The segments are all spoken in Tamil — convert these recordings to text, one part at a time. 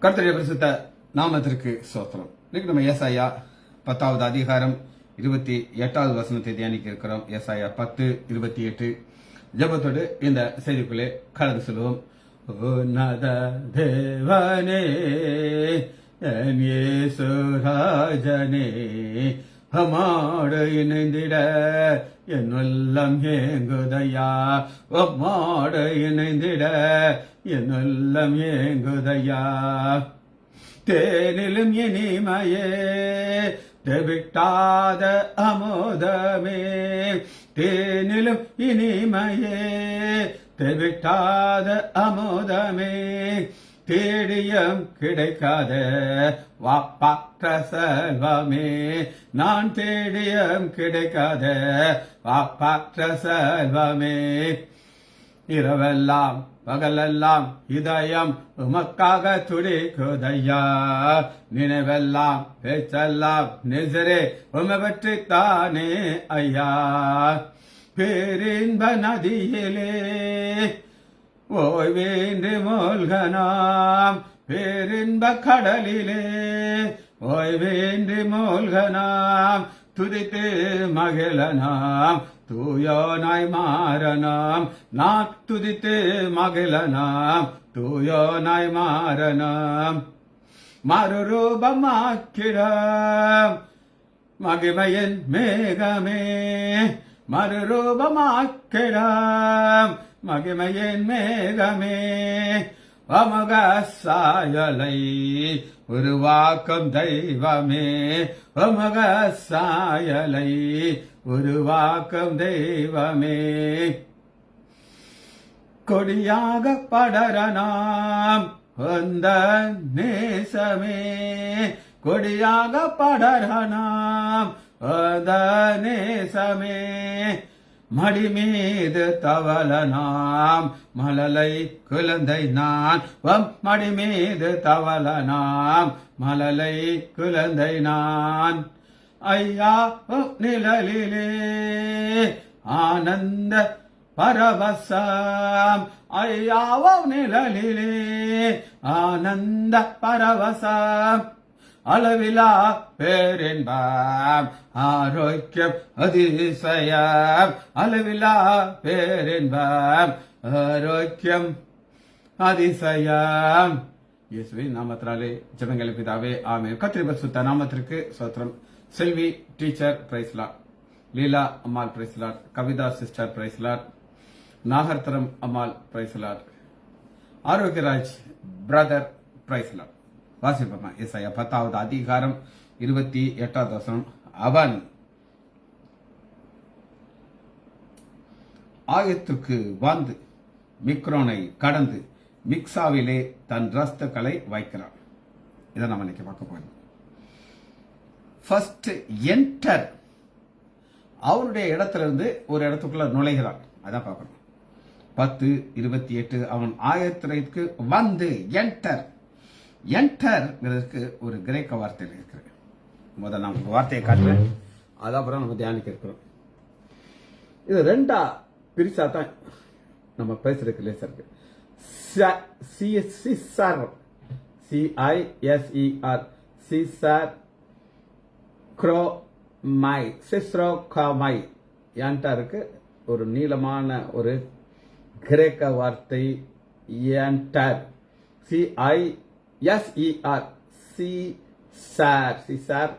கர்த்தருடைய பரிசுத்த நாமத்திற்கு ஸ்தோத்திரம். இன்னைக்கு நம்ம ஏசாயா 10வது அதிகாரம் 28வது வசனத்தை தியானிக்க இருக்கிறோம். ஏசாயா 10:28 ஜெபத்தோடு இந்த செய்திக்குள்ளே கடந்து செல்வோம். உன்னத தேவனே, என் இயேசு ராஜனே, அம்மாடு இணைந்திட என் உள்ளம் ஏங்குதையா, அம்மாடு இணைந்திட என் உள்ளம் ஏங்குதையா. தேனிலும் இனிமையே, தெவிட்டாத அமுதமே, தேனிலும் இனிமையே, தெவிட்டாத அமுதமே, தேடியம் கிடைக்காத வாப்பாற்ற செல்வமே, நான் தேடியம் கிடைக்காத வாப்பாற்ற செல்வமே. இரவெல்லாம் பகலெல்லாம் இதயம் உமக்காக துடிக்குதையா, நினைவெல்லாம் பேச்செல்லாம் நெசரே உமை பற்றித்தானே ஐயா. பேரின்ப நதியிலே ஓய்வேன்று மூழ்கனாம், பேரின்ப கடலிலே ஓய்வேன்று மூழ்கனாம், துதித்து மகிழனாம், தூயோனாய் மாறனாம், நான் துதித்து மகிழனாம், தூயோனாய் மாறனாம். மறுரூபமாக்கிடம் மகிமையின் மேகமே, மறுரூபமாக்கிடம் மகிமையின் மேகமே, அமுக சாயலை உருவாக்கும் தெய்வமே, அமுக சாயலை உருவாக்கும் தெய்வமே. கொடியாக படரனாம் அந்த நேசமே, கொடியாக படரனாம் அந்த நேசமே, மடி மீது தவளனாம் மழலை குழந்தை நான், மடி மீது தவளனாம் மழலை குழந்தை நான். ஐயா நிழலிலே ஆனந்த பரவசம், ஐயாவோ நிழலிலே ஆனந்த பரவசம், அளவிலா பேரின்பம் ஆரோக்கியம் அதிசயம், அளவிலா பேரின்பம் ஆரோக்கியம் அதிசயம். இயேசுவின் நாமத்தினாலே ஜெபங்களை பிதாவே, ஆமென். கர்த்தருடைய பரிசுத்த நாமத்திற்கு ஸ்தோத்திரம். Selvi teacher praise lord, Leela Ammal praise lord, Kavitha sister praise lord, நாகர்த்தரம் Ammal praise lord, Arokiyaraj brother praise lord. வாசிப்போமா. ஏசாயா 10வது அதிகாரம் 28வது வசனம். அவன் ஆயத்துக்கு வந்து மிக்ரோனை கடந்து மிக்சாவிலே தன் ரஸ்துக்களை வைக்கிறான். இதை நம்ம இன்னைக்கு பார்க்க போறோம். ஃபர்ஸ்ட் என்டர், அவருடைய இடத்திலிருந்து ஒரு இடத்துக்குள்ள நுழைகிறான். அதான் பார்க்கணும். 10:28 அவன் ஆயத்திற்கு வந்து என்டர். என்டர்ங்கிறதுக்கு ஒரு கிரேக்க வார்த்தையில் இருக்கிறது. முதல்ல நான் வார்த்தையை காட்டுறேன், அதான் நம்ம தியானிக்க இருக்கிறோம். இது ரெண்டா பிரிச்சா தான் நம்ம பேசுறதுக்கு லேசா இருக்கு. சிசர், CISER, சிசர் குரோமை, சிஸ்ரோகாமை. என்டருக்கு ஒரு நீளமான ஒரு கிரேக்க வார்த்தை என்டர். CISER, சிசர்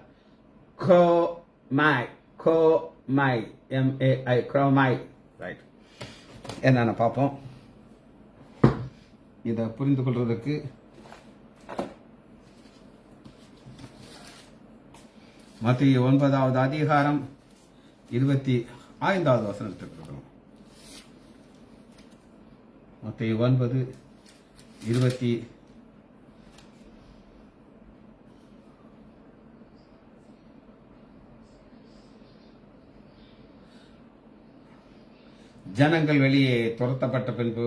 கோமை, கோமை, MAI, குரோமை. ரைட், என்னன்னு பார்ப்போம். இதை புரிந்து கொள்வதற்கு மத்திய 9வது அதிகாரம் 25வது வசனத்துக்கு இருக்கிறோம். மத்திய 9:20 ஜனங்கள் வெளியே துரத்தப்பட்ட பின்பு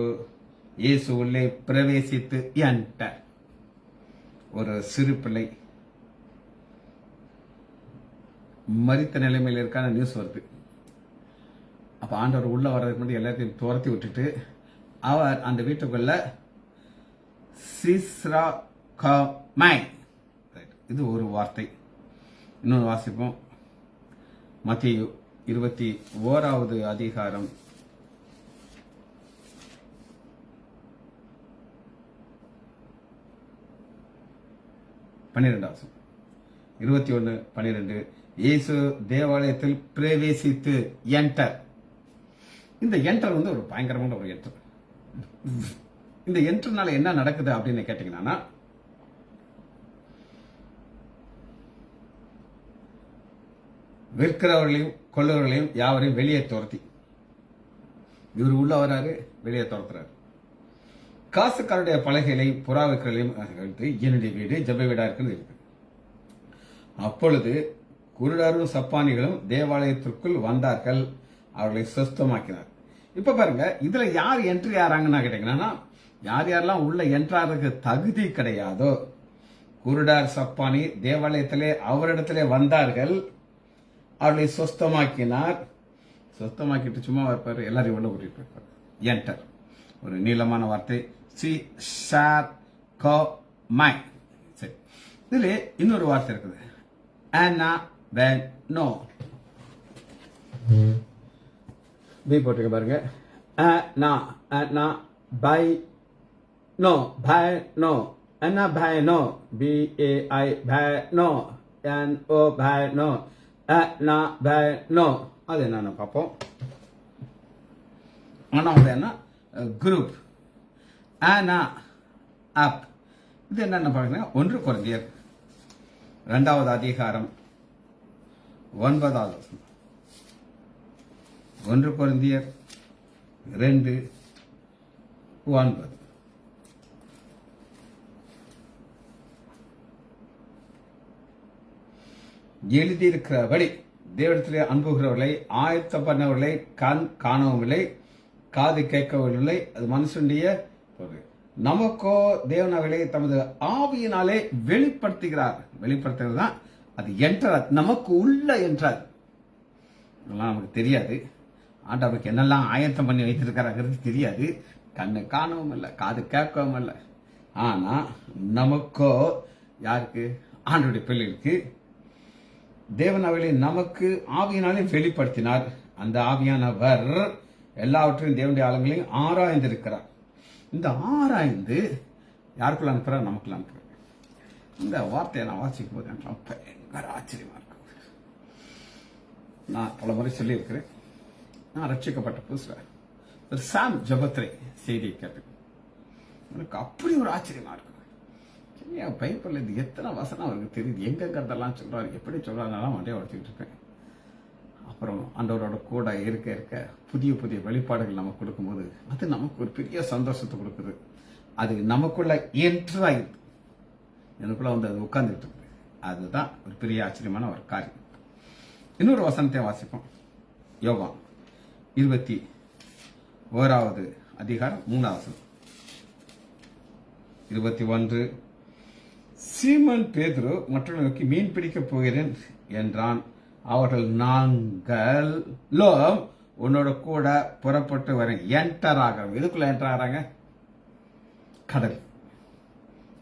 இயேசு உள்ளே பிரவேசித்து என்டர். ஒரு சிறு பிள்ளை மரித்த நிலைமையில் இருக்கான நியூஸ் வருது. அப்ப ஆண்டவர் உள்ள வர்றதுக்கு முன்னாடி எல்லாத்தையும் துரத்தி விட்டுட்டு அவர் அந்த வீட்டுக்குள்ள சிஸ்ரா மை. இது ஒரு வார்த்தை. இன்னொன்று வாசிப்போம். மத்தேயு 21வது அதிகாரம் 12 21:12. இயேசு தேவாலயத்தில் பிரவேசித்து என்டர். இந்த என்டர் வந்து ஒரு பயங்கரமான ஒரு என்டர். இந்த என்டர்னால என்ன நடக்குது அப்படின்னு கேட்டீங்கன்னா, விற்கிறவர்களையும் கொள்ளவர்களையும் யாவரையும் வெளியே துரத்தி, இவர் உள்ள வராரு, வெளியே துரத்துறாரு. காசுக்காரருடைய பலகைகளையும் புறாவுக்களையும் என்னுடைய வீடு ஜெப வீடா இருக்குது. அப்பொழுது குருடரும் சப்பானிகளும் தேவாலயத்திற்குள் வந்தார்கள், அவர்களை சுத்தமாக்கினார். இப்ப பாருங்க, இதுல யார் என்ட்ரி ஆறாங்கன்னு கேட்டீங்கன்னா, யார் யாரெல்லாம் உள்ள என்ட்ராருக்கு தகுதி கிடையாதோ, குருடார் சப்பானி தேவாலயத்திலே அவரிடத்திலே வந்தார்கள், அவர்களை சுத்தமாக்கினார். சுத்தமாக்கிட்டு சும்மா இருப்பாரு, எல்லாரையும் உள்ள கூட்டிட்டு போயிருப்பாரு. என்டர் ஒரு நீளமான வார்த்தை. சி ஷார் கோ மை. சரி, இதுல இன்னொரு வார்த்தை இருக்குது. அனா பென் நோ. பி போட்டுக்க பாருங்க. அனா பை நோ பை நோ. அனா பை நோ. BAI பை நோ. NO பை நோ. அனா பை நோ. அது என்னன்னு பார்ப்போம். ஆனா என்ன குரூப். ஆனா அப். இது என்னன்னு பாருங்க. 1 கொரிந்தியர் 2வது அதிகாரம் 9வது வசனம். 1 கொரிந்தியர் 2:9. எழுதியிருக்கிறபடி தேவனிடத்திலே அன்புகிறவர்களை ஆயத்த பண்ணவர்களை கண் காணவும் இல்லை, காது கேட்கவும் இல்லை. அது மனுஷனுடைய நமக்கோ தேவனாவிலே தமது ஆவியினாலே வெளிப்படுத்துகிறார். வெளிப்படுத்துகிறது தான் அது என்ட்ரார், நமக்கு உள்ள என்ட்ரார். இதெல்லாம் நமக்கு தெரியாது. ஆண்டவருக்கு என்னெல்லாம் ஆயத்தம் பண்ணி வைத்திருக்கிறாங்கிறது தெரியாது. கண்ணு காணவும் இல்லை, காது கேட்கவும் இல்லை. ஆனா நமக்கோ, யாருக்கு? ஆண்டவருடைய பிள்ளைகளுக்கு தேவனாவிலே நமக்கு ஆவியினாலே வெளிப்படுத்தினார். அந்த ஆவியானவர் எல்லாவற்றையும் தேவனுடைய ஆளுங்களையும் ஆராய்ந்திருக்கிறார். இந்த ஆராய்ந்து யாருக்குள்ள அனுப்புறார்? நமக்குள்ள அனுப்புறார். இந்த வார்த்தையை நான் வாசிக்கும் போது எனக்கு பயங்கர ஆச்சரியமா இருக்கு. நான் பல முறை சொல்லியிருக்கிறேன். நான் ரட்சிக்கப்பட்ட புதுசுல ஒரு சாம் ஜபத்ரே செய்தியை கேட்டேன். எனக்கு அப்படி ஒரு ஆச்சரியமா இருக்கு. பைபிள்ல இது எத்தனை வசனம் அவருக்கு தெரியுது, எங்கெங்கிறதெல்லாம் சொல்றாரு, எப்படி சொல்றாருனாலும் வண்டியை உடச்சிக்கிட்டு இருப்பேன். அப்புறம் ஆண்டவரோட கூட இருக்க இருக்க புதிய புதிய வெளிப்பாடுகள் நமக்கு கொடுக்கும்போது அது நமக்கு ஒரு பெரிய சந்தோஷத்தை கொடுக்குது. அது நமக்குள்ள என்ட்ராயிருக்கு, எனக்குள்ள வந்து அது உட்கார்ந்துட்டு இருக்கு. அதுதான் ஒரு பெரிய ஆச்சரியமான ஒரு காரியம். இன்னொரு வசனத்தை வாசிப்போம். யோவான் 21வது அதிகாரம் 3வது வசனம். 21. சீமன் பேதுரு மற்றவர்களுக்கு மீன் பிடிக்க போகிறேன் என்றான். அவர்கள் நாங்களோ உன்னோட கூட புறப்பட்டு வரேன். என்டர் ஆகிறோம். எதுக்குள்ள என்டர் ஆகிறாங்க? கடல்.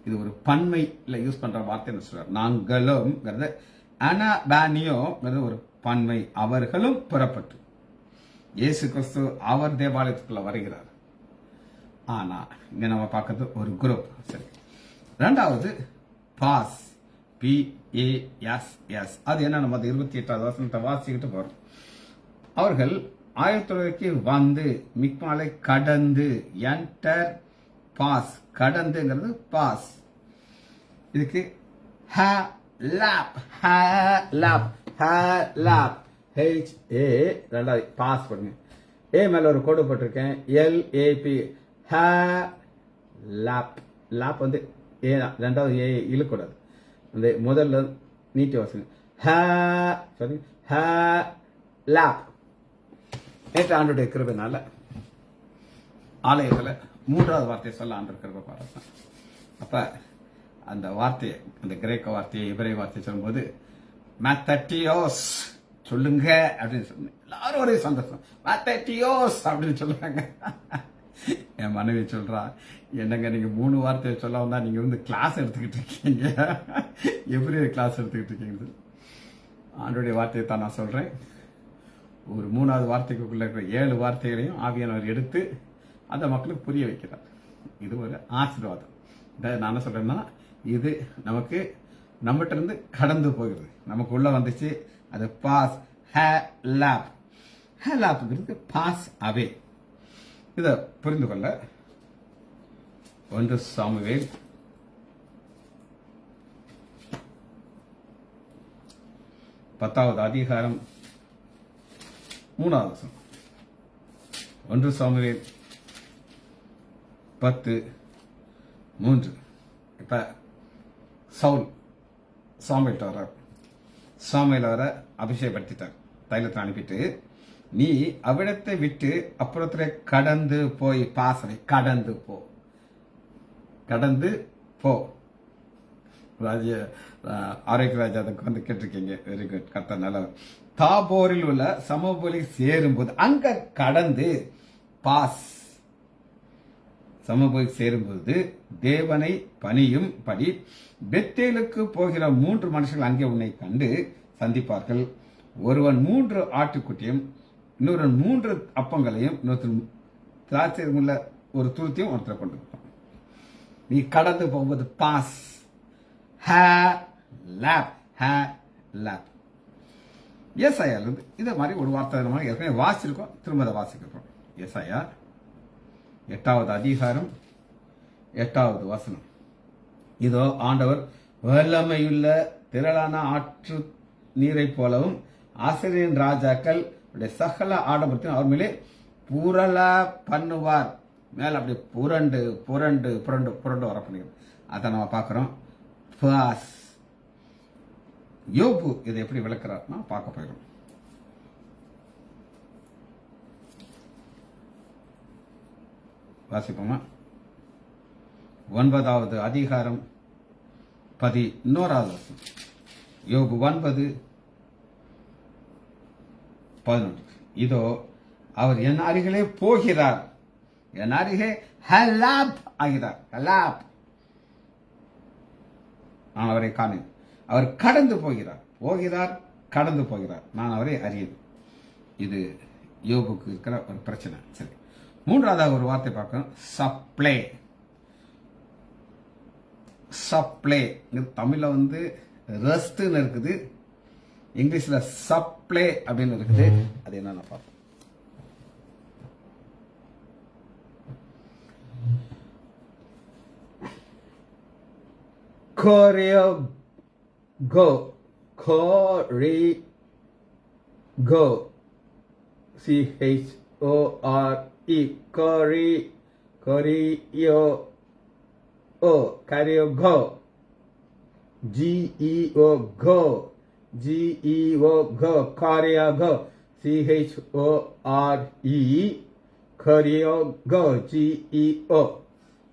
இது ஒரு பன்மையில யூஸ் பண்ற வார்த்தை சொல்றாரு. நாங்களும் அனபானியோ ஒரு பன்மை. அவர்களும் புறப்பட்டு இயேசு கிறிஸ்து அவர் தேவாலயத்துக்குள்ள வருகிறார். ஆனா இங்க நம்ம பார்க்கறது ஒரு குரூப். சரி, 2வது பாஸ். PASS. அது என்ன? நம்ம 28வது வசனத்தை வாசிக்கிட்டு போறோம். அவர்கள் ஆயத்துறைக்கு வந்து மிக்மாலை கடந்து. Enter pass. கடந்துங்கிறது பாஸ். இதுக்கு HA 2வது பாஸ் பண்ணுங்க. ஏ மேல ஒரு கோடு போட்டிருக்கேன். LAP லாப் வந்து ஏ தான். 2வது ஏ இழுக்கூடாது. அந்த முதல்ல நீட்டி வாசிங்க. லாப். நேற்று ஆண்டோடைய கிருபைனால ஆலயத்தில் 3வது வார்த்தையை சொல்ல ஆண்டு கிருபை பாருங்க. அப்ப அந்த வார்த்தையை, அந்த கிரேக்க வார்த்தையை, இவரை வார்த்தையை சொல்லும்போது மேத்தட்டியோஸ் சொல்லுங்க அப்படின்னு சொன்ன எல்லாரும் ஒரே சந்தோஷம். மேத்தட்டியோஸ் அப்படின்னு சொல்லுவாங்க. என் மனைவி சொல்றா, என்னங்க நீங்க 3 வார்த்தையை சொல்ல வந்தா நீங்க வந்து கிளாஸ் எடுத்துக்கிட்டு இருக்கீங்க, எப்படி கிளாஸ் எடுத்துக்கிட்டு இருக்கீங்க? ஆண்டோடைய வார்த்தையை தான் நான் சொல்றேன். ஒரு 3வது வார்த்தைக்குள்ள இருக்கிற 7 வார்த்தைகளையும் ஆவியானவர் எடுத்து அந்த மக்களுக்கு புரிய வைக்கிறார். இது ஒரு ஆசீர்வாதம். நான் என்ன சொல்றேன்னா, இது நமக்கு நம்மகிட்ட இருந்து கடந்து போகிறது, நமக்கு உள்ள வந்துச்சு. அது பாஸ் ஹேலாப்ங்கிறது பாஸ் அவே. இதை புரிந்து கொள்ள 1 சாமுவேல் 10வது அதிகாரம் 3வது வசனம். 1 சாமுவேல் 10:3. இப்ப சாமுவேல் வர அபிஷேகப்படுத்திட்டார், தைலத்தை அனுப்பிட்டு, நீ அவ்விடத்தை விட்டு அப்புறத்துல கடந்து போய், பாசனை கடந்து போ. ஆரோக்கிய ராஜா அதுக்கு வந்து கேட்டிருக்கீங்க. வெரி குட், கர்த்தர் நல்லவர். தாபோரில் உள்ள சமபோலி சேரும்போது அங்க கடந்து பாஸ், சமபோலி சேரும்போது தேவனை பணியும் படி பெத்தேலுக்கு போகிற 3 மனுஷர்கள் அங்கே உன்னை கண்டு சந்திப்பார்கள். ஒருவன் 3 ஆட்டுக்குட்டியும், இன்னொருவன் 3 அப்பங்களையும், இன்னொருத்தர் திராட்சை உள்ள ஒரு துருத்தியும் ஒருத்தர் கொண்டு இருப்பான். நீ கடந்து போகும்போது பாஸ் லேப். ஏசாயாலிருந்து இதை மாதிரி ஒரு வார்த்தை நம்ம ஏற்கனவே வாசிச்சிருக்கோம், திரும்ப அதை வாசிக்கிறோம். ஏசாயா 8வது அதிகாரம் 8வது வசனம். இதோ ஆண்டவர் வல்லமையுள்ள திரளான ஆற்று நீரை போலவும் ஆசிரியன் ராஜாக்கள் சகல ஆடம்பரத்தையும் அவர் மேலே புரள பண்ணுவார். மேல அப்படி புரண்டு புரண்டு புரண்டு புரண்டு வர பண்ணுகிறது. அதை நம்ம பார்க்கிறோம். யோபு இதை எப்படி விளக்குறாருன்னா பார்க்க போயிடும். வாசிப்போமா? 9வது அதிகாரம் 11வது வசனம். யோபு 9:11. இதோ அவர் என் அருகிலே போகிறார், என் அருகே ஹலாப் ஆகிறார். ஹலாப், நான் அவரை காணேன். அவர் கடந்து போகிறார், கடந்து போகிறார், நான் அவரை அறியேன். இது யோபுக்கு இருக்கிற ஒரு பிரச்சனை. சரி, 3வது ஒரு வார்த்தை பார்க்கணும். சப்ளை. தமிழ்ல வந்து ரெஸ்ட்னு இருக்குது, இங்கிலீஷ்ல சப்ளை அப்படின்னு இருக்குது. அது என்னன்னு பார்ப்போம். Go. Choreo. Geo go. Choreo. Choreo go. Geo.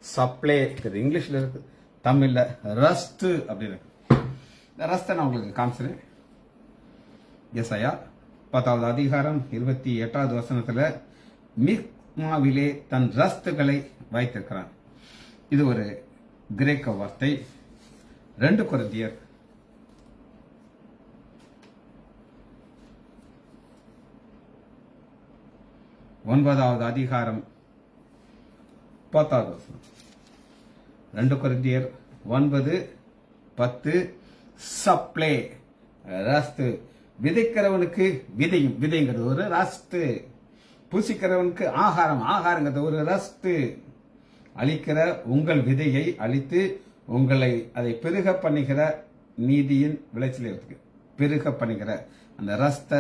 Supply இங்கிலீஷ்ல இருக்கு, தமிழ்ல ரஸ்ட் அப்படின்னு. ரஸ்தை நான் உங்களுக்கு காமிச்சிருக்கேன். ஏசாயா 10வது அதிகாரம் 28வது வசனத்துல மிக்மாவிலே தன் ரஸ்துகளை வைத்திருக்கிறான். இது ஒரு கிரேக்க வார்த்தை. 2 கொரிந்தியர் 9வது அதிகாரம் 10வது வசனம். 2 கொரிந்தியர் 9:10. சப்ளை ரஸ்து. விதைக்கிறவனுக்கு விதைங்கிறது ஒரு ரஸ்து. புசிக்கிறவனுக்கு ஆகாரங்கிறது ஒரு ரஸ்து. அளிக்கிற உங்கள் விதையை அளித்து உங்களை அதை பெருக பண்ணுகிற நீதியின் விளைச்சல் இருக்கு. பெருக பண்ணுகிற அந்த ரஸ்த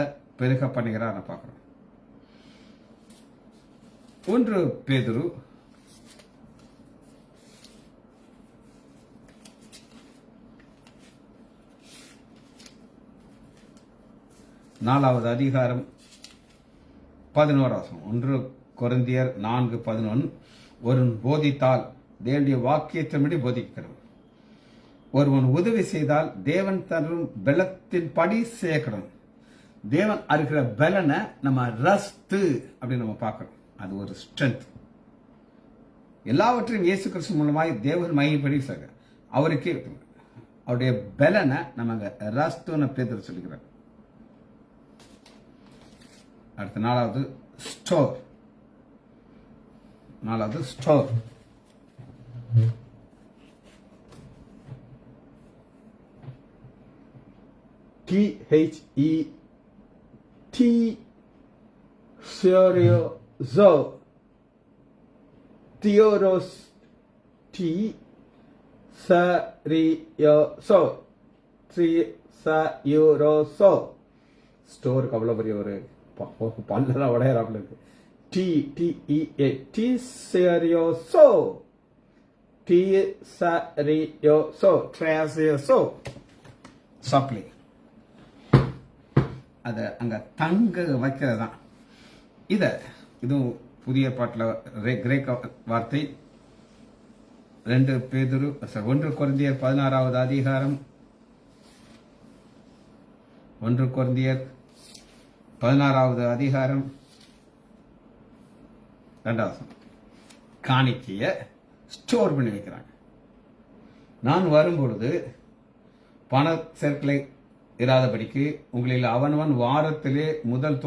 பெருக பண்ணுகிற பார்க்கிறோம். 1 பேதுரு 4வது அதிகாரம் 11வது வசனம். 1 கொரிந்தியர் 4:11. ஒருவன் போதித்தால் தேவனுடைய வாக்கியத்தின்படி போதிக்கணும். ஒருவன் உதவி செய்தால் தேவன் தரும் பலத்தின் படி சேர்க்கணும். தேவன் அருகிற பலனை நம்ம ரஸ்து அப்படின்னு நம்ம பார்க்கணும். அது ஒரு ஸ்ட்ரென்த். எல்லாவற்றையும் இயேசு கிறிஸ்து மூலமாய் தேவன் மகிமைப்படி அவருக்கு அவருடைய பலனை நம்ம அங்க ரஸ்துன்னு பேதர் சொல்லிக்கிறார். அடுத்த நாலாவது store. THET serioso theoros T serioso ஸ்டோருக்கு அவ்வளோ பெரிய ஒரு பல்லெல்லாம் உடையறாப்புல இருக்கு. TTEA T serioso supply. அதை அங்க தங்க வைக்கிறது தான். இதுவும் புதிய பாட்டில் கிரேக்க வார்த்தை. 1 கொரிந்தியர் 16வது அதிகாரம் 1 கொரிந்தியர் 16வது அதிகாரம் 2வது காணிக்கைய ஸ்டோர் பண்ணி வைக்கிறாங்க. நான் வரும்பொழுது பண சேர்க்கலை இராதபடிக்கு உங்களில் அவனவன் வாரத்திலே முதல்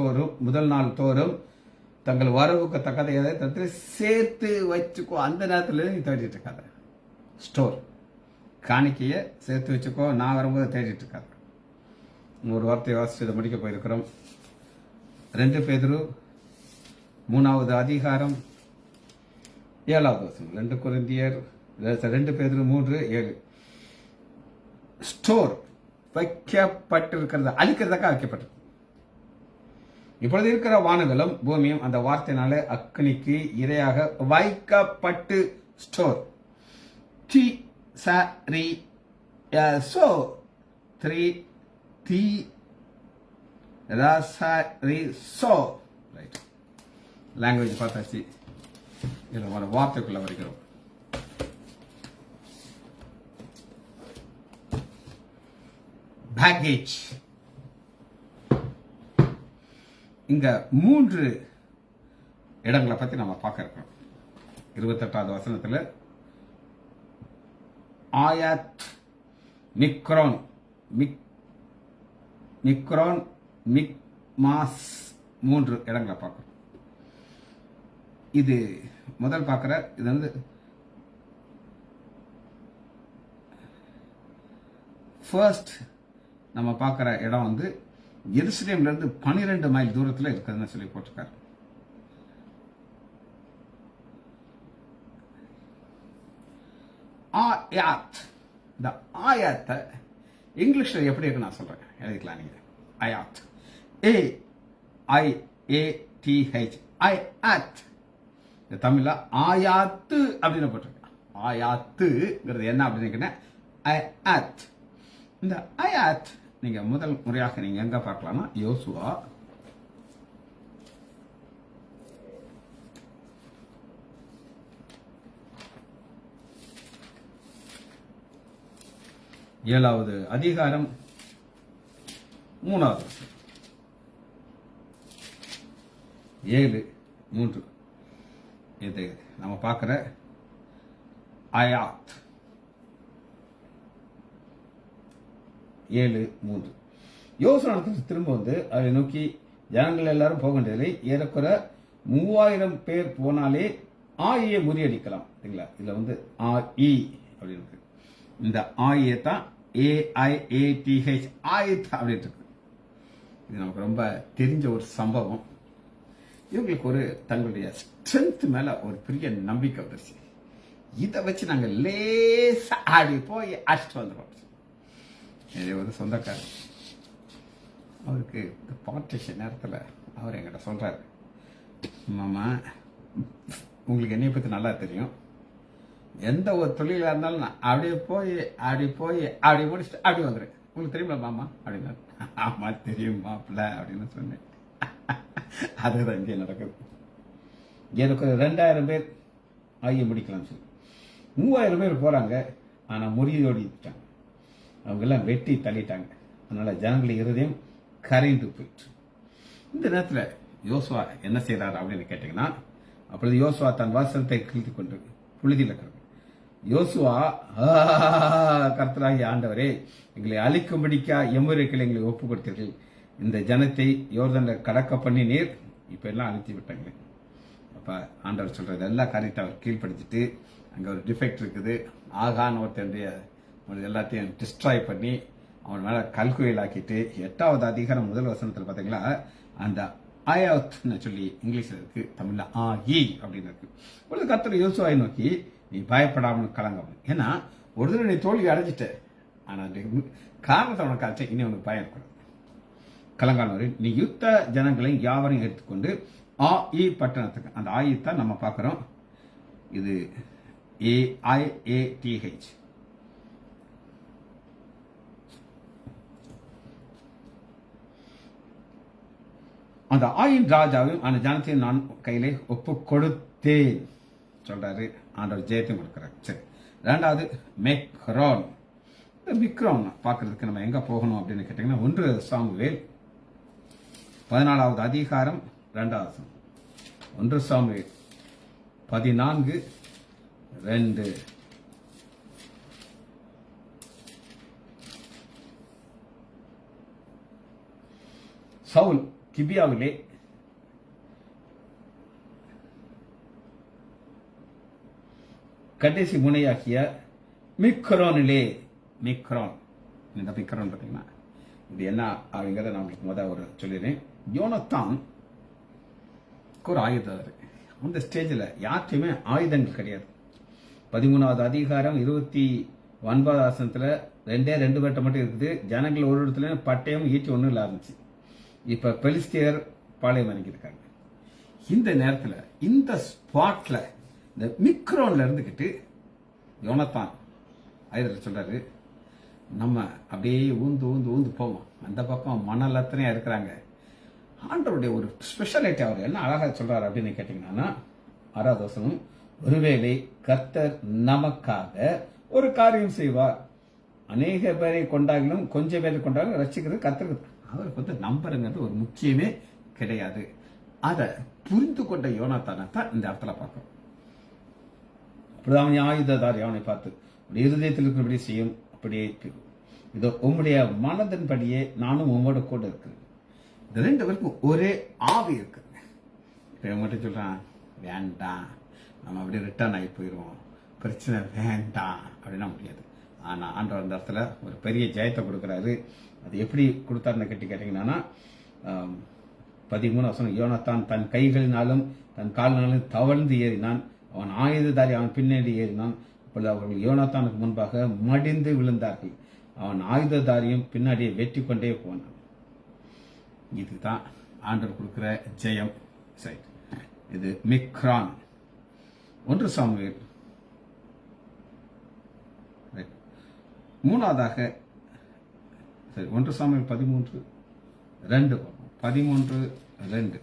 நாள் தோறும் தங்கள் வரவுக்கு தக்கதை எதை சேர்த்து வச்சுக்கோ. அந்த நேரத்தில் நீ தேடிட்டு இருக்காத. ஸ்டோர் காணிக்கைய சேர்த்து வச்சுக்கோ. நான் வரும்போது தேடிட்டு இருக்காத. ஒரு வார்த்தை வாசித்து இதை முடிக்க போயிருக்கிறோம். 2 பேதுரு 3வது அதிகாரம் 7வது வசனம். 2 கொரிந்தியர் 2 பேதுரு 3:7. ஸ்டோர் வைக்கப்பட்டிருக்கிறது, அழிக்கிறதுக்காக வைக்கப்பட்டிருக்கு. இப்பொழுது இருக்கிற வானங்களும் பூமியும் அந்த வார்த்தையினால அக்னிக்கு இரையாக வைக்கப்பட்டு ஸ்டோர் லாங்குவேஜ் பார்த்தாச்சு. இதில் வார்த்தைக்குள்ள வருகிறோம். பேக்கேஜ். இங்க 3 இடங்களை பத்தி நம்ம பார்க்க இருக்கோம். 28வது வசனத்துல ஆயாத், மிக்ரோன், மிக்மாஸ் 3 இடங்களை பார்க்கிறோம். இது முதல் பார்க்கிற இது வந்து ஃபர்ஸ்ட் நம்ம பார்க்கிற இடம் வந்து எருசலேம்ல இருந்து 12 மைல் தூரத்தில் இருக்குதுன்னு சொல்லி போட்டிருக்காரு. ஆயாத். இந்த ஆயாத்தை இங்கிலீஷ்ல எப்படி இருக்கு நான் சொல்றேன், எழுதிக்கலாம் நீங்க. ஆயாத் AIATH ஆயாத். தமிழ்ல ஆயாத்து அப்படின்னு போட்டிருக்கேன். ஆயாத்துங்கிறது என்ன அப்படின்னு ஆயாத். இந்த ஆயாத் நீங்க முதல் முறையாக நீங்க எங்க பார்க்கலாம்னா யோசுவா 7வது அதிகாரம் 3வது 7:3. இது நம்ம பார்க்கிற ஆயாத் 7:3. யோசுவா திரும்ப வந்து அதை நோக்கி ஜனங்கள் எல்லாரும் போக வேண்டியதில்லை, ஏறக்குற 3000 பேர் போனாலே ஆயை முறியடிக்கலாம். சரிங்களா? இதுல வந்து ஆஇ அப்படின்னு இருக்கு. இந்த ஆயை தான் AIATH ஆயத் அப்படின்னு இருக்கு. இது நமக்கு ரொம்ப தெரிஞ்ச ஒரு சம்பவம். இவங்களுக்கு ஒரு தங்களுடைய ஸ்ட்ரென்த் மேல ஒரு பெரிய நம்பிக்கை வந்துருச்சு. இதை வச்சு நாங்க லேசா ஆடி போய் அடிச்சுட்டு வந்துடுவோம். ஒரு சொந்தக்காரர், அவருக்கு பார்ட்டிஷன் நேரத்தில் அவர் என்கிட்ட சொல்றாரு, மாமா உங்களுக்கு என்னைய பத்தி நல்லா தெரியும், எந்த ஒரு தொழிலாக இருந்தாலும் நான் அப்படியே போய் அப்படி முடிச்சுட்டு அப்படி வந்துடுறேன். உங்களுக்கு தெரியுமா மாமா அப்படின்னா, ஆமா தெரியும் மாப்பிள்ள அப்படின்னு சொன்னேன். அதுதான் இங்கே நடக்குது. எனக்கு 2000 பேர் ஆகிய முடிக்கலாம் சொல்லி 3000 பேர் போறாங்க. ஆனா முறியோடிட்டாங்க, அவங்க எல்லாம் வெட்டி தள்ளிட்டாங்க. அதனால ஜனங்களுடைய இருதயம் கரைந்து போயிட்டு. இந்த நேரத்தில் யோசுவா என்ன செய்யறாரு அப்படின்னு கேட்டீங்கன்னா, அப்பொழுது யோசுவா தன் வஸ்திரத்தை கிழித்து கொண்டு புழுதியில் இருக்கிறது. யோசுவா, கர்த்தராகிய ஆண்டவரே, எங்களை அழிக்கும்படிக்கா எம்முறைகள் எங்களை ஒப்பு கொடுத்தீர்கள். இந்த ஜனத்தை யோர்தானை கடக்க பண்ணி நீர் இப்ப எல்லாம் அழித்து விட்டாங்க. அப்ப ஆண்டவர் சொல்றது எல்லா காரியத்தை அவர் கீழ்படுத்திட்டு, அங்க ஒரு டிஃபெக்ட் இருக்குது, ஆகான்னு ஒருத்தனுடைய எல்லாத்தையும் டிஸ்ட்ராய் பண்ணி அவன் மேல கல்குயில் ஆக்கிட்டு 8வது அதிகாரம் 1 வசனத்தில் பாத்தீங்களா, அந்த ஆயாத்னு சொல்லி இங்கிலீஷ்ல இருக்கு, தமிழ்ல ஆகி அப்படின்னு இருக்கு. ஒரு கர்த்தர் யோசுவாவை நோக்கி, நீ பயப்படாமல் கலங்கவும், ஏன்னா ஒரு தடவை நீ தோல்வி அடைஞ்சிட்ட, ஆனா காரணத்தை உனக்கு ஆச்சு, இனி உனக்கு பயம் இருக்கக்கூடாது. கலங்கானவரில் நீ யுத்த ஜனங்களை யாவரையும் எடுத்துக்கொண்டு ஆஇ பட்டணத்துக்கு, அந்த ஆயி தான் நம்ம பார்க்கிறோம், இது AIATH, அந்த ஆயின் ராஜாவையும் அந்த ஜனத்தையும் நான் கையிலே ஒப்பு கொடுத்தேன் சொல்றாரு. ஆண்டவர் ஜெயத்தையும் கொடுக்கிறார். சரி, 2வது மெக்ரோன். மிக்ரோன் பார்க்கறதுக்கு நம்ம எங்க போகணும் அப்படின்னு கேட்டீங்கன்னா 1 சாமுவேல் 14வது அதிகாரம் 2வது 1 சாமுவேல் 14:2. சவுல் கிபியாவிலே கடைசி முனையாகிய மிக்ரோனிலே, மிக்ரோன், இந்த மிக்ரோன் பார்த்தீங்கன்னா இது என்ன அப்படிங்கிறத நான் உங்களுக்கு ஒரு சொல்லிடுறேன். யோனத்தான் ஒரு ஆயுதம், அந்த ஸ்டேஜில் யார்ட்டையுமே ஆயுதங்கள் கிடையாது. 13வது அதிகாரம் 29வது வசனத்தில் 2 பேர்ட்ட மட்டும் இருக்குது. ஜனங்கள் ஒரு இடத்துல பட்டயம் ஈட்டி ஒன்றும் இல்லை இருந்துச்சு. இப்ப பெலிஸ்தியர் பாளையம் இறங்கியிருக்காங்க. இந்த நேரத்தில் இந்த ஸ்பாட்ல இந்த மிக்ரோன்ல இருந்துகிட்டு யோனத்தான் ஆயுதர் சொல்றாரு, நம்ம அப்படியே ஊந்து ஊந்து ஊந்து போவோம், அந்த பக்கம் மணல் அத்தனையா இருக்கிறாங்க. ஆண்டவருடைய ஒரு ஸ்பெஷாலிட்டி அவர் என்ன அழகா சொல்றாரு அப்படின்னு கேட்டீங்கன்னா 6வது வசனம், ஒருவேளை கர்த்தர் நமக்காக ஒரு காரியம் செய்வார், அநேக பேரை கொண்டாகிலும் கொஞ்சம் பேரை கொண்டாலும் ரசிக்கிறது கர்த்தருக்கு. அவருக்கு நம்பருங்கிறது ஒரு முக்கியமே கிடையாது. அதை புரிந்து கொண்ட யோனாத்தானை தான் இந்த இடத்துல பார்க்கிறோம். அப்படிதான் ஆயுததாரி அவனை பார்த்து இருதயத்தில் இருக்கிறபடி செய்யும், அப்படியே இதோ உம்முடைய மனதின்படியே நானும் உம்மோட கூட இருக்கிறேன். இந்த 2 பேருக்கும் ஒரே ஆவி இருக்குங்க. இப்ப மட்டும் சொல்றான், வேண்டாம் நம்ம அப்படியே ரிட்டர்ன் ஆகி போயிடுவோம், பிரச்சனை வேண்டாம் அப்படின்னா முடியாது. ஆனா ஆண்டவர் அந்த இடத்துல ஒரு பெரிய ஜெயத்தை கொடுக்கிறாரு. அது எப்படி கொடுத்தாருன்னு கேட்டீங்கன்னா 13 வசனம், யோனத்தான் தன் கைகளினாலும் தன் கால்களினாலும் தவழ்ந்து ஏறினான், அவன் ஆயுததாரி அவன் பின்னாடி ஏறினான். அப்பொழுது அவர்கள் யோனத்தானுக்கு முன்பாக மடிந்து விழுந்தார்கள், அவன் ஆயுததாரியும் பின்னாடியே வெட்டி கொண்டே போனான். இதுதான் ஆண்டவர் கொடுக்கிற ஜெயம். சரி, இது மிக்ரான். 1 சாமுவேல் 3வதாக 1 சாமுவேல் 13:2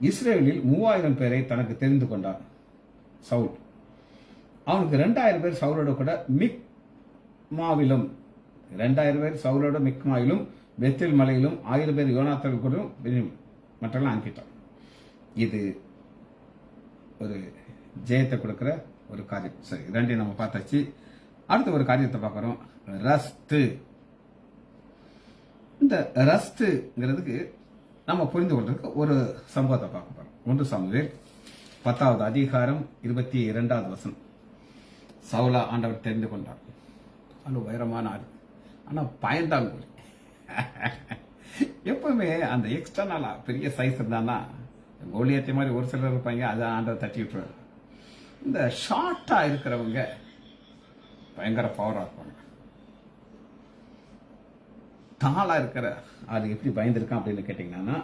இஸ்ரேலில் 3000 பேரை தனக்கு தெரிந்து கொண்டான் சவுல். அவனுக்கு 2000 பேர் சவுலோட கூட மிக்மாவிலும், 2000 பேர் சவுலோட மிக்மாவிலும் பெத்தில் மலையிலும் 1000 பேர் யோனாத்தான் கூட மற்றெல்லாம் அனுப்பிட்டான். இது ஒரு ஜெயத்தை கொடுக்கிற ஒரு காரியம். சரி, 2 நம்ம பார்த்தாச்சு. அடுத்த ஒரு காரியத்தை பார்க்கிறோம், ரஸ்து. இந்த ரஸ்துங்கிறதுக்கு நம்ம புரிந்து கொள்றதுக்கு ஒரு சம்பவத்தை பார்க்க போறோம். 1 சாமுவேல் 10வது அதிகாரம் 22வது வசனம். சவுலா ஆண்டவர் தெரிந்து கொண்டார். அது உயரமான ஆள், ஆனா பயந்தாங்க. எப்பவுமே அந்த எக்ஸ்டர்னலா பெரிய சைஸ் இருந்தானா கோலியத்தை மாதிரி ஒரு சிலர் இருப்பாங்க, அதை ஆண்டவர் தட்டி விட்டுருவாரு. இந்த ஷார்ட்டா இருக்கிறவங்க பயங்கர பவரா இருப்பாங்க. தாளா இருக்கிற அது எப்படி பயந்துருக்கான் அப்படின்னு கேட்டீங்கன்னா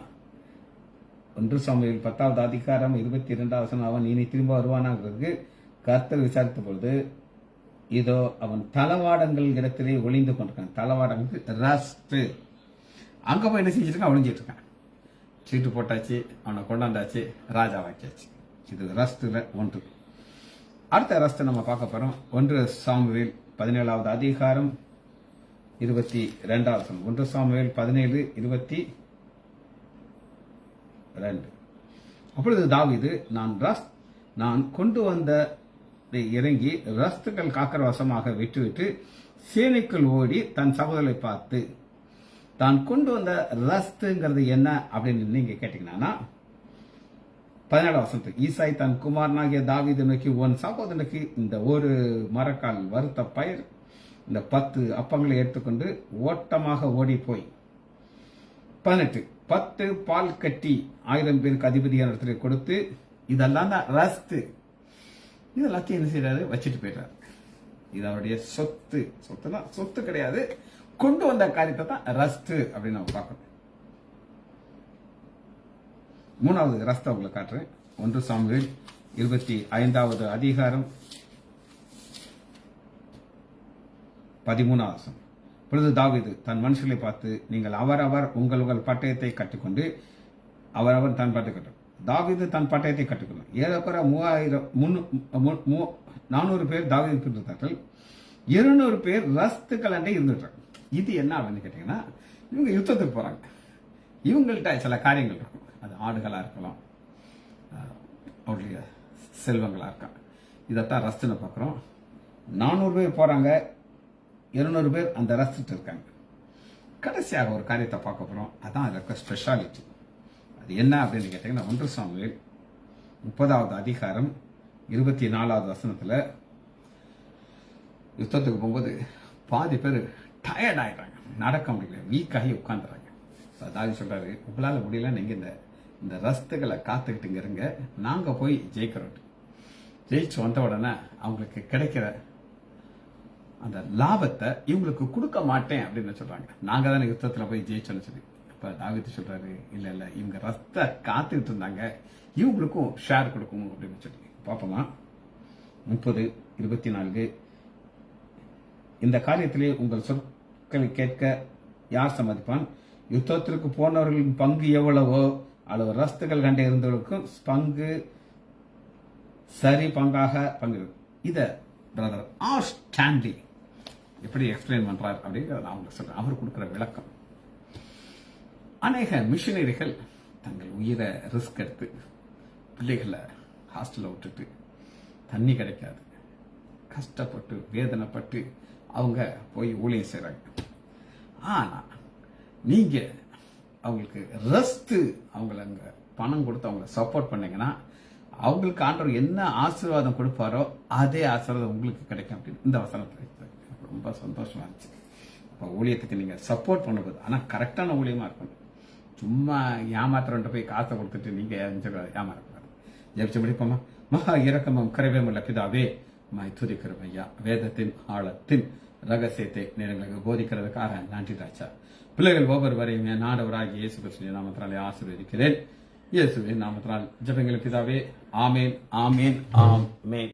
1 சாமுவேல் 10வது அதிகாரம் 22வது வசனம், அவன் இனி திரும்ப வருவானாங்கிறதுக்கு கர்த்தர் விசாரித்த பொழுது இதோ அவன் தளவாடங்கள் இடத்திலே ஒளிந்து கொண்டிருக்கான். தளவாடங்களுக்கு ரஸ்ட். அங்க போய் என்ன செஞ்சிருக்கான், ஒளிஞ்சிட்டு இருக்கான். சீட்டு போட்டாச்சு, அவனை கொண்டாந்தாச்சு, ராஜாவாக்கியாச்சு. இது ரஸ்ட்ல 1. அடுத்த ரஸ்ட் நம்ம பார்க்க போறோம். 1 சாமுவேல் 17வது அதிகாரம் 22வது வசனம். 1 சாமுவேல் 17:22. அப்பொழுது தாவீது, நான் நான் கொண்டு வந்த இறங்கி ரஸ்துக்கள் காக்கிற வசமாக விட்டுவிட்டு சேனைக்குள் ஓடி தன் சகோதரரை பார்த்து, தான் கொண்டு வந்த ரஸ்துங்கிறது என்ன அப்படின்னு நீங்க கேட்டீங்கன்னா 17 வசனத்துக்கு, ஈசாய் தன் குமாரனாகிய தாவீது நோக்கி, உன் சகோதரனுக்கு இந்த ஒரு மரக்கால் வறுத்த பயிர் இந்த 10 அப்பங்களை எடுத்துக்கொண்டு ஓட்டமாக ஓடி போய் 18 10 பால் கட்டி 1000 பேருக்கு அதிபதியான இடத்துல கொடுத்து, இதெல்லாம் தான் ரஸ்து. இதெல்லாத்தையும் என்ன செய்யறாரு, வச்சுட்டு போயிடுறாரு. இது அவருடைய சொத்து. சொத்துனா சொத்து கிடையாது, கொண்டு வந்த காரியத்தை தான் ரஸ்து அப்படின்னு நம்ம பார்க்கணும். 3வது ரஸ்தை உங்களுக்கு காட்டுறேன். 1 சாமுவேல் 25வது அதிகாரம் 13வது வசனம். பொழுது தாவீது தன் மனுஷர்களை பார்த்து, நீங்கள் அவரவர் உங்கள் பட்டயத்தை கட்டிக்கொண்டு, அவரவர் தன் பட்டயத்தை கட்டும். தாவீது தன் பட்டயத்தை கட்டிக்கொள்ளும். ஏறக்குற 400 பேர் தாவீது இருந்தார்கள், 200 பேர் ரஸ்துக்கள் அண்டை இருந்துட்டாங்க. இது என்ன அப்படின்னு கேட்டீங்கன்னா, இவங்க யுத்தத்துக்கு போறாங்க. இவங்கள்ட்ட சில காரியங்கள் இருக்கும். அது ஆடுகளா இருக்கலாம், அவருடைய செல்வங்களா இருக்கலாம். இதைத்தான் ரஸ்துன்னு பார்க்குறோம். 400 பேர் போறாங்க, 200 பேர் அந்த ரஸ்துட்டு இருக்காங்க. கடைசியாக ஒரு காரியத்தை பார்க்க போறோம். அதான் அதில் இருக்க ஸ்பெஷாலிட்டி. அது என்ன அப்படின்னு கேட்டீங்கன்னா, 1 சாமுவேல் 30வது அதிகாரம் 24வது வசனத்துல, யுத்தத்துக்கு போகும்போது பாதி பேர் டயர்ட் ஆயிடுறாங்க, நடக்க முடியல, வீக் ஆகி உட்காந்துறாங்க. தாவீது சொல்றாரு, உங்களால முடியல, நீங்க இந்த ரஸ்துகளை காத்துக்கிட்டு இருங்க, நாங்க போய் ஜெயிக்கிறோம். ஜெயிச்சு வந்த உடனே அவங்களுக்கு கிடைக்கிற அந்த லாபத்தை இவங்களுக்கு கொடுக்க மாட்டேன் அப்படின்னு சொல்றாங்க. நாங்க தானே யுத்தத்துல போய் ஜெயிச்சோன்னு சொல்லி. இப்ப தாவீது சொல்றாரு, இல்ல இவங்க ரஸ்த காத்துக்கிட்டு இருந்தாங்க, இவங்களுக்கும் ஷேர் கொடுக்கணும் அப்படின்னு சொல்லி. பாப்போமா, 30:24. இந்த காரியத்திலே உங்கள் சொற்களை கேட்க யார் சம்மதிப்பான்? யுத்தத்திற்கு போனவர்களின் பங்கு எவ்வளவோ அளவு ரஸ்துகள் கண்டே இருந்தவர்களுக்கும் பங்கு சரி பங்காக பங்கு. இத பிரதர் ஆர் ஸ்டான்லி எப்படி எக்ஸ்பிளைன் பண்றார் அப்படிங்கிறத நான் உங்களுக்கு சொல்றேன். அவர் கொடுக்கிற விளக்கம். அநேக மிஷனரிகள் தங்கள் உயிரை ரிஸ்க் எடுத்து பிள்ளைகளை ஹாஸ்டல்ல விட்டுட்டு, தண்ணி கிடைக்காது, கஷ்டப்பட்டு வேதனைப்பட்டு அவங்க போய் ஊழியம் செய்றாங்க. ஆனா நீங்க அவங்களுக்கு ரெஸ்ட், அவங்களை அங்க பணம் கொடுத்து அவங்களை சப்போர்ட் பண்ணீங்கன்னா, அவங்களுக்கு ஆண்டவர் என்ன ஆசீர்வாதம் கொடுப்பாரோ அதே ஆசீர்வாதம் உங்களுக்கு கிடைக்கும் அப்படின்னு இந்த வசனத்தை ரொம்ப சந்தோஷமா இருந்துச்சு. அப்ப ஊழியத்துக்கு நீங்க சப்போர்ட் பண்ணும்போது, ஆனா கரெக்டான ஊழியமா இருக்கணும். சும்மா ஏமாத்திரன்ட்டு போய் காசை கொடுத்துட்டு நீங்க ஏமாறக்கூடாது. ஜெபிச்சு முடிப்போமா? மகா இரக்கமும் கரைவேமுள்ள பிதாவே, துதிக்கிறோம் ஐயா. வேதத்தின் ஆழத்தின் ரகசியத்தை எங்களுக்கு போதிக்கிறதுக்காக நன்றி ராஜா. பிள்ளைகள் ஒவ்வொருவரையும் நாடவராகிய இயேசு கிறிஸ்துவின் நாமத்தினாலே ஆசீர்வதிக்கிறேன். இயேசுவின் நாமத்தினால் ஜெபங்கள் பிதாவே. ஆமேன், ஆமேன், ஆமேன்.